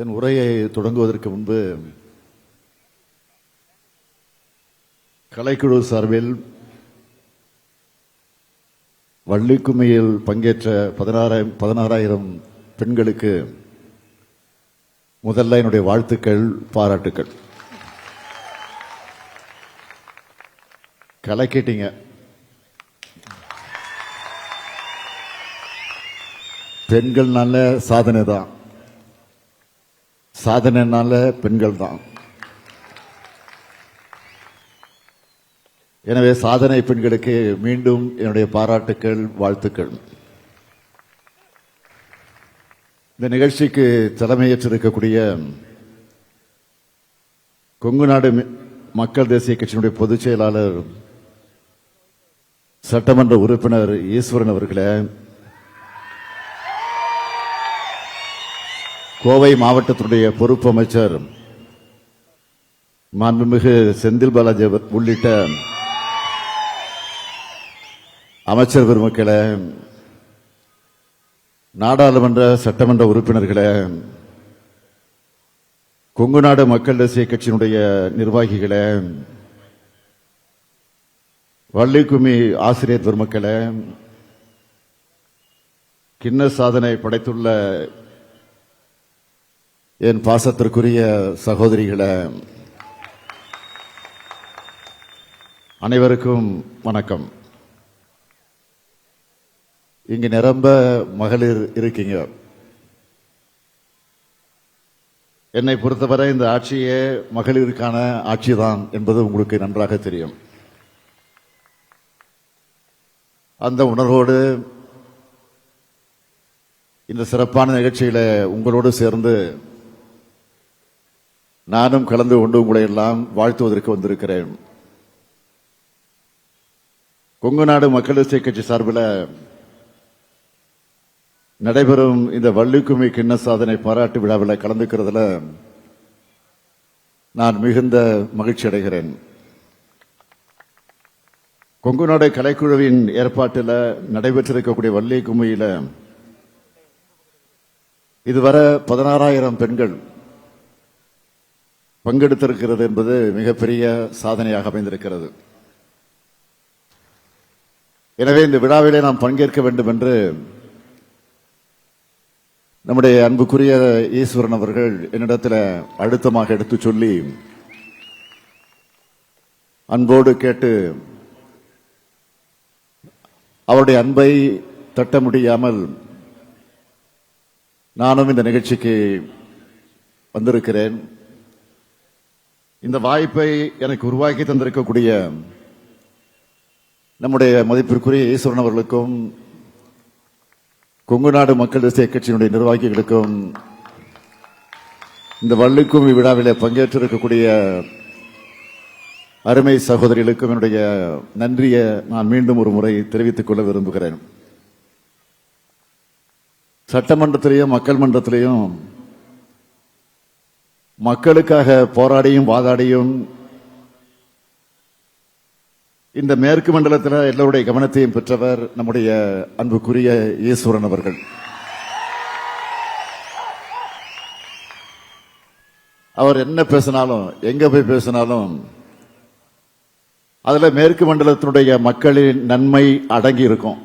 என் உரையை தொடங்குவதற்கு முன்பு கலைக்குழு சார்பில் வள்ளிக்கும்மியில் பங்கேற்ற 16,000 பெண்களுக்கு முதல்ல என்னுடைய வாழ்த்துக்கள், பாராட்டுக்கள். கலக்கிட்டீங்க. பெண்கள்னால சாதனை தான், சாதனைனால பெண்கள் தான். எனவே சாதனை பெண்களுக்கு மீண்டும் என்னுடைய பாராட்டுக்கள், வாழ்த்துக்கள். இந்த நிகழ்ச்சிக்கு தலைமையேற்றிருக்கக்கூடிய கொங்கு நாடு மக்கள் தேசிய கட்சியினுடைய பொதுச் செயலாளர் சட்டமன்ற உறுப்பினர் ஈஸ்வரன் அவர்களே, கோவை மாவட்டத்தினுடைய பொறுப்பு அமைச்சர் மாண்புமிகு செந்தில் பாலாஜி உள்ளிட்ட அமைச்சர் பெருமக்களே, நாடாளுமன்ற சட்டமன்ற உறுப்பினர்களே, கொங்கு நாடு மக்கள் தேசிய கட்சியினுடைய நிர்வாகிகளே, வள்ளிக்கும்மி ஆசிரியர் பெருமக்களே, கிண்ண சாதனை படைத்துள்ள என் பாசத்திற்குரிய சகோதரிகளே, அனைவருக்கும் வணக்கம். இங்கு நிரம்ப மகளிர் இருக்கீங்க. என்னை பொறுத்தவரை இந்த ஆட்சியே மகளிருக்கான ஆட்சிதான் என்பது உங்களுக்கு நன்றாக தெரியும். அந்த உணர்வோடு இந்த சிறப்பான நிகழ்ச்சியில உங்களோடு சேர்ந்து நானும் கலந்து கொண்டு உங்களை எல்லாம் வாழ்த்துவதற்கு வந்திருக்கிறேன். கொங்கு நாடு மக்கள் தேசிய கட்சி சார்பில் நடைபெறும் இந்த வள்ளிக்கும்மி கிண்ண சாதனை பாராட்டு விழாவில் கலந்துக்கிறதுல நான் மிகுந்த மகிழ்ச்சி அடைகிறேன். கொங்கு நாடு கலைக்குழுவின் ஏற்பாட்டில் நடைபெற்றிருக்கக்கூடிய வள்ளிக்கும்மியில இதுவரை 16,000 பெண்கள் பங்கெடுத்திருக்கிறது என்பது மிகப்பெரிய சாதனையாக அமைந்திருக்கிறது. எனவே இந்த விழாவிலே நாம் பங்கேற்க வேண்டும் என்று நம்முடைய அன்புக்குரிய ஈஸ்வரன் அவர்கள் என்னிடத்தில் அழுத்தமாக எடுத்து சொல்லி அன்போடு கேட்டு அவருடைய அன்பை தட்ட முடியாமல் நானும் இந்த நிகழ்ச்சிக்கு வந்திருக்கிறேன். இந்த வாய்ப்பை எனக்கு உருவாக்கி தந்திருக்கக்கூடிய நம்முடைய மதிப்பிற்குரிய ஈஸ்வரன் அவர்களுக்கும் கொங்கு நாடு மக்கள் தேசிய கட்சியினுடைய நிர்வாகிகளுக்கும் இந்த வள்ளிக்கும்மி விழாவிலே பங்கேற்றிருக்கக்கூடிய அருமை சகோதரிகளுக்கும் என்னுடைய நன்றியை நான் மீண்டும் ஒரு முறை தெரிவித்துக் கொள்ள விரும்புகிறேன். சட்டமன்றத்திலேயும் மக்கள் மன்றத்திலேயும் மக்களுக்காக போராடியும் வாதாடியும் இந்த மேற்கு மண்டலத்தில் எல்லோருடைய கவனத்தையும் பெற்றவர் நம்முடைய அன்புக்குரிய ஈஸ்வரன் அவர்கள். அவர் என்ன பேசினாலும், எங்க போய் பேசினாலும் அதுல மேற்கு மண்டலத்தினுடைய மக்களின் நன்மை அடங்கி இருக்கும்.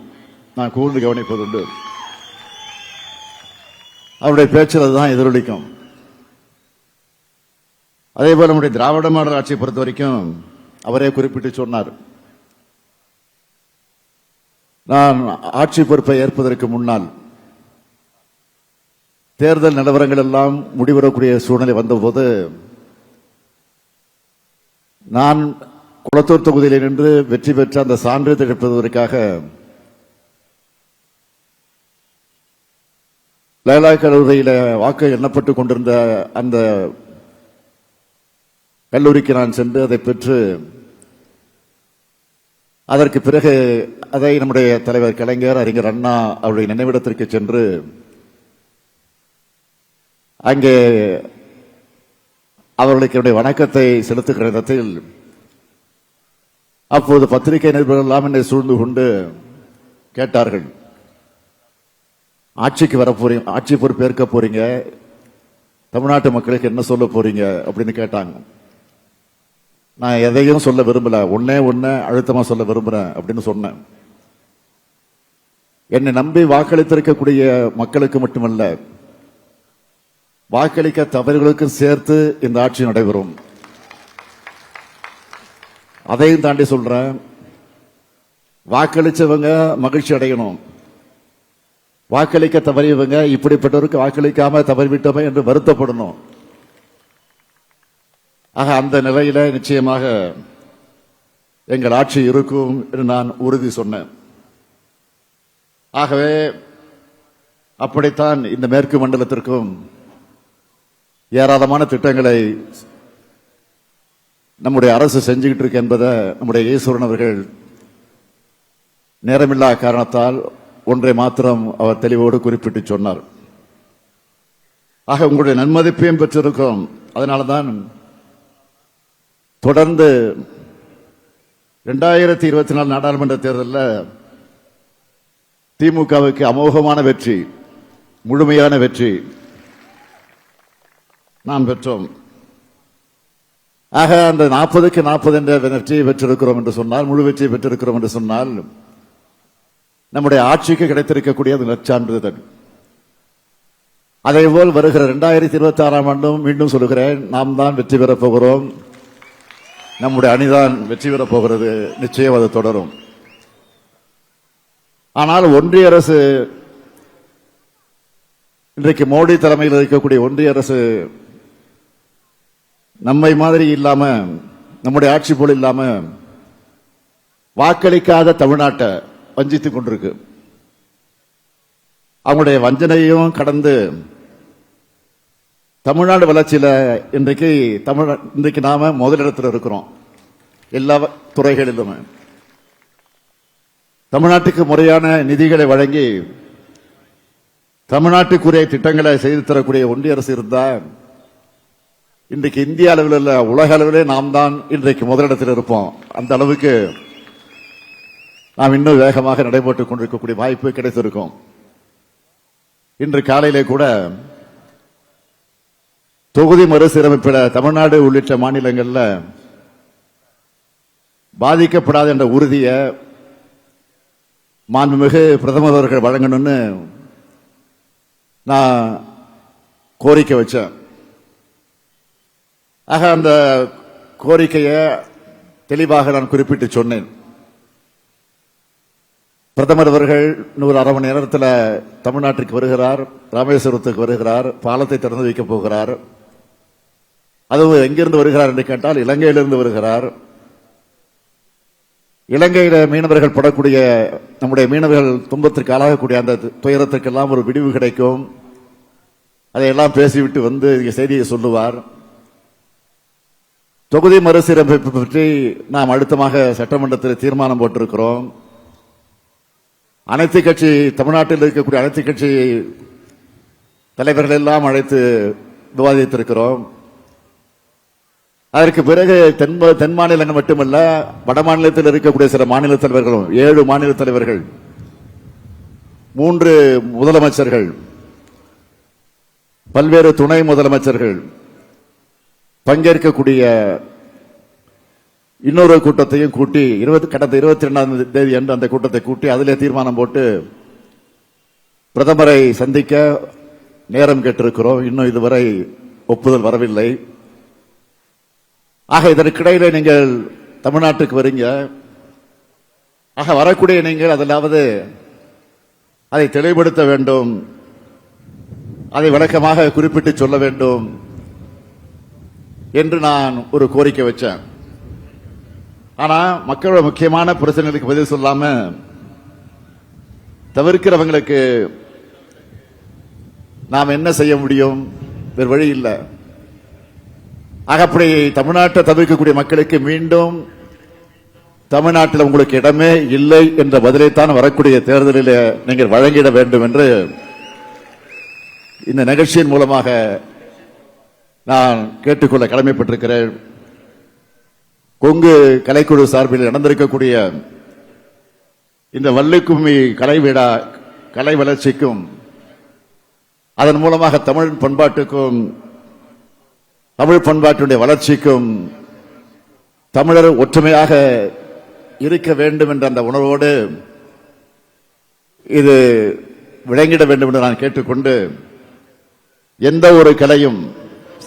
நான் கூர்ந்து கவனிப்பதுண்டு. அவருடைய பேச்சில் அதுதான் எதிரொலிக்கும். அதே போல நம்முடைய திராவிட மாடல் ஆட்சியை பொறுத்த வரைக்கும் அவரே குறிப்பிட்டு சொன்னார், நான் ஆட்சி பொறுப்பை ஏற்பதற்கு முன்னால் தேர்தல் நிலவரங்கள் எல்லாம் முடிவரக்கூடிய சூழ்நிலை வந்தபோது நான் குளத்தூர் தொகுதியில் நின்று வெற்றி பெற்ற அந்த சான்றிதழ் எடுப்பதற்காக லைலா கல்லூரியில வாக்கு எண்ணப்பட்டுக் கொண்டிருந்த அந்த கல்லூரிக்கு நான் சென்று அதை பெற்று அதற்கு பிறகு அதை நம்முடைய தலைவர் கலைஞர், அறிஞர் அண்ணா அவருடைய நினைவிடத்திற்கு சென்று அங்கே அவர்களுக்கு என்னுடைய வணக்கத்தை செலுத்துகிற இடத்தில் அப்போது பத்திரிகை நிருபர்கள் எல்லாம் என்னை சூழ்ந்து கொண்டு கேட்டார்கள், ஆட்சிக்கு வர போறீங்க, ஆட்சி பொறுப்பேற்க போறீங்க, தமிழ்நாட்டு மக்களுக்கு என்ன சொல்ல போறீங்க அப்படின்னு கேட்டாங்க. நான் எதையும் சொல்ல விரும்பல, ஒன்னே அழுத்தமா சொல்ல விரும்புறேன் அப்படின்னு சொன்னேன். என்னை நம்பி வாக்களித்திருக்கக்கூடிய மக்களுக்கு மட்டுமல்ல, வாக்களிக்க தவறுகளுக்கும் சேர்த்து இந்த ஆட்சி நடைபெறும். அதையும் தாண்டி சொல்றேன், வாக்களிச்சவங்க மகிழ்ச்சி அடையணும், வாக்களிக்க தவறியவங்க இப்படிப்பட்டவருக்கு வாக்களிக்காம தவறிவிட்டோமே என்று வருத்தப்படணும். ஆக அந்த நிலையில நிச்சயமாக எங்கள் ஆட்சி இருக்கும் என்று நான் உறுதி சொன்னேன். ஆகவே அப்படித்தான் இந்த மேற்கு மண்டலத்திற்கும் ஏராளமான திட்டங்களை நம்முடைய அரசு செஞ்சுக்கிட்டு இருக்கு என்பதை நம்முடைய ஈஸ்வரன் அவர்கள் நேரமில்லா காரணத்தால் ஒன்றை மாத்திரம் அவர் தெளிவோடு குறிப்பிட்டு சொன்னார். ஆக உங்களுடைய நன்மதிப்பையும் பெற்றிருக்கிறோம். அதனால்தான் தொடர்ந்து 2024 நாடாளுமன்ற தேர்தலில் திமுகவுக்கு அமோகமான வெற்றி, முழுமையான வெற்றி நாம் பெற்றோம். ஆக அந்த 40க்கு 40 என்ற வெற்றியை பெற்றிருக்கிறோம் என்று சொன்னால், முழு வெற்றியை பெற்றிருக்கிறோம் என்று சொன்னால், நம்முடைய ஆட்சிக்கு கிடைத்திருக்கக்கூடிய அது நற்சான்றிதழ். அதேபோல் வருகிற 2026 ஆண்டும் மீண்டும் சொல்லுகிறேன், நாம் தான் வெற்றி பெறப் போகிறோம், நம்முடைய அணிதான் வெற்றி பெறப் போகிறது. நிச்சயம் அது தொடரும். ஆனால் ஒன்றிய அரசு, இன்றைக்கு மோடி தலைமையில் இருக்கக்கூடிய ஒன்றிய அரசு நம்மை மாதிரி இல்லாம, நம்முடைய ஆட்சி போல் இல்லாம வாக்களிக்காத தமிழ்நாட்டை வஞ்சித்துக் கொண்டிருக்கு. அவங்களுடைய வஞ்சனையும் கடந்து தமிழ்நாடு வளர்ச்சியில இன்றைக்கு நாம முதலிடத்தில் இருக்கிறோம். எல்லா துறைகளிலும் தமிழ்நாட்டுக்கு முறையான நிதிகளை வழங்கி தமிழ்நாட்டுக்குரிய திட்டங்களை செய்து தரக்கூடிய ஒன்றிய அரசு இருந்தால் இன்றைக்கு இந்திய அளவில் இல்ல, உலக அளவிலே நாம் தான் இன்றைக்கு முதலிடத்தில் இருப்போம். அந்த அளவுக்கு நாம் இன்னும் வேகமாக நடைபெற்றுக் கொண்டிருக்கக்கூடிய வாய்ப்பு கிடைத்திருக்கும். இன்று காலையிலே கூட தொகுதி மறுசீரமைப்பில் தமிழ்நாடு உள்ளிட்ட மாநிலங்களில் பாதிக்கப்படாத என்ற உறுதியை மாண்புமிகு பிரதமர் அவர்கள் வழங்கணும்னு நான் கோரிக்கை வச்சேன். ஆக அந்த கோரிக்கையை தெளிவாக நான் குறிப்பிட்டு சொன்னேன். பிரதமர் அவர்கள் இன்னொரு அரை மணி நேரத்தில் தமிழ்நாட்டிற்கு வருகிறார், ராமேஸ்வரத்துக்கு வருகிறார், பாலத்தை திறந்து வைக்கப் போகிறார். அதுவும் எங்கிருந்து வருகிறார் என்று கேட்டால் இலங்கையிலிருந்து வருகிறார். இலங்கையில மீனவர்கள் படக்கூடிய, நம்முடைய மீனவர்கள் துன்பத்திற்கு ஆளாகக்கூடிய அந்த துயரத்திற்கெல்லாம் ஒரு விடிவு கிடைக்கும். அதையெல்லாம் பேசிவிட்டு வந்து செய்தியை சொல்லுவார். தொகுதி மறுசீரமைப்பு பற்றி நாம் அழுத்தமாக சட்டமன்றத்தில் தீர்மானம் போட்டிருக்கிறோம். அனைத்து கட்சி, தமிழ்நாட்டில் இருக்கக்கூடிய அனைத்து கட்சி தலைவர்கள் எல்லாம் அழைத்து விவாதித்திருக்கிறோம். அதற்கு பிறகு தென் மாநிலங்கள் மட்டுமல்ல, வட மாநிலத்தில் இருக்கக்கூடிய சில மாநில தலைவர்களும், 7 மாநில தலைவர்கள், 3 முதலமைச்சர்கள், பல்வேறு துணை முதலமைச்சர்கள் பங்கேற்கக்கூடிய இன்னொரு கூட்டத்தையும் கூட்டி கடந்த 22ஆம் தேதி அன்று அந்த கூட்டத்தை கூட்டி அதிலே தீர்மானம் போட்டு பிரதமரை சந்திக்க நேரம் கேட்டிருக்கிறோம். இன்னும் இதுவரை ஒப்புதல் வரவில்லை. ஆக இதற்கிடையில நீங்கள் தமிழ்நாட்டுக்கு வரீங்க. ஆக வரக்கூடிய நீங்கள் அதிலாவது அதை தெளிவுபடுத்த வேண்டும், அதை விளக்கமாக குறிப்பிட்டு சொல்ல வேண்டும் என்று நான் ஒரு கோரிக்கை வச்சேன். ஆனா மக்களோட முக்கியமான பிரச்சனைகளுக்கு பதில் சொல்லாம தவிர்க்கிறவங்களுக்கு நாம் என்ன செய்ய முடியும்? வேறு வழி இல்லை. அப்படி தமிழ்நாட்டை தவிர்க்கக்கூடிய மக்களுக்கு மீண்டும் தமிழ்நாட்டில் உங்களுக்கு இடமே இல்லை என்ற பதிலைத்தான் வரக்கூடிய தேர்தலில் நீங்கள் வழங்கிட வேண்டும் என்று இந்த நிகழ்ச்சியின் மூலமாக நான் கேட்டுக்கொள்ள கடமைப்பட்டிருக்கிறேன். கொங்கு கலைக்குழு சார்பில் நடந்திருக்கக்கூடிய இந்த வள்ளிக்கும்மி கலை விழா கலை வளர்ச்சிக்கும் அதன் மூலமாக தமிழ் பண்பாட்டுக்கும் தமிழ் பண்பாட்டுடைய வளர்ச்சிக்கும் தமிழர் ஒற்றுமையாக இருக்க வேண்டும் என்ற அந்த உணர்வோடு இது விளங்கிட வேண்டும் என்று நான் கேட்டுக்கொண்டு, எந்த ஒரு கலையும்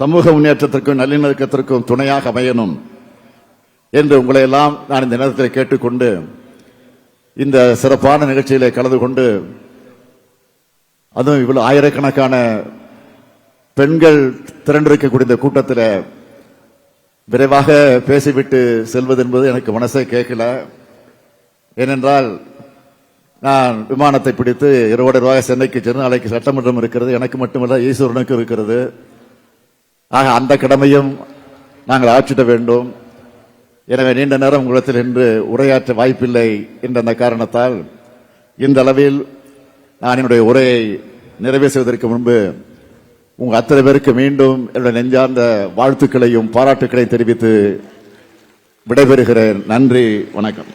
சமூக முன்னேற்றத்திற்கும் நல்லிணக்கத்திற்கும் துணையாக அமையணும் என்று உங்களை எல்லாம் நான் இந்த நேரத்தில் கேட்டுக்கொண்டு, இந்த சிறப்பான நிகழ்ச்சியிலே கலந்து கொண்டு, அதுவும் இவ்வளவு ஆயிரக்கணக்கான பெண்கள் திரண்டிருக்கக்கூடிய இந்த கூட்டத்தில் விரைவாக பேசிவிட்டு செல்வது என்பது எனக்கு மனசே கேட்கல. ஏனென்றால் நான் விமானத்தை பிடித்து இரவோடு சென்னைக்கு சென்று நாளைக்கு சட்டமன்றம் இருக்கிறது. எனக்கு மட்டுமல்ல, ஈஸ்வரனுக்கு இருக்கிறது. ஆக அந்த கடமையும் நாங்கள் ஆற்றிட வேண்டும். எனவே நீண்ட நேரம் உங்களிடத்தில் என்று உரையாற்ற வாய்ப்பில்லை என்ற அந்த காரணத்தால் இந்த அளவில் நான் என்னுடைய உரையை நிறைவு செய்வதற்கு முன்பு உங்கள் அத்தனை பேருக்கு மீண்டும் என்னுடைய நெஞ்சார்ந்த வாழ்த்துக்களையும் பாராட்டுக்களையும் தெரிவித்து விடைபெறுகிறேன். நன்றி, வணக்கம்.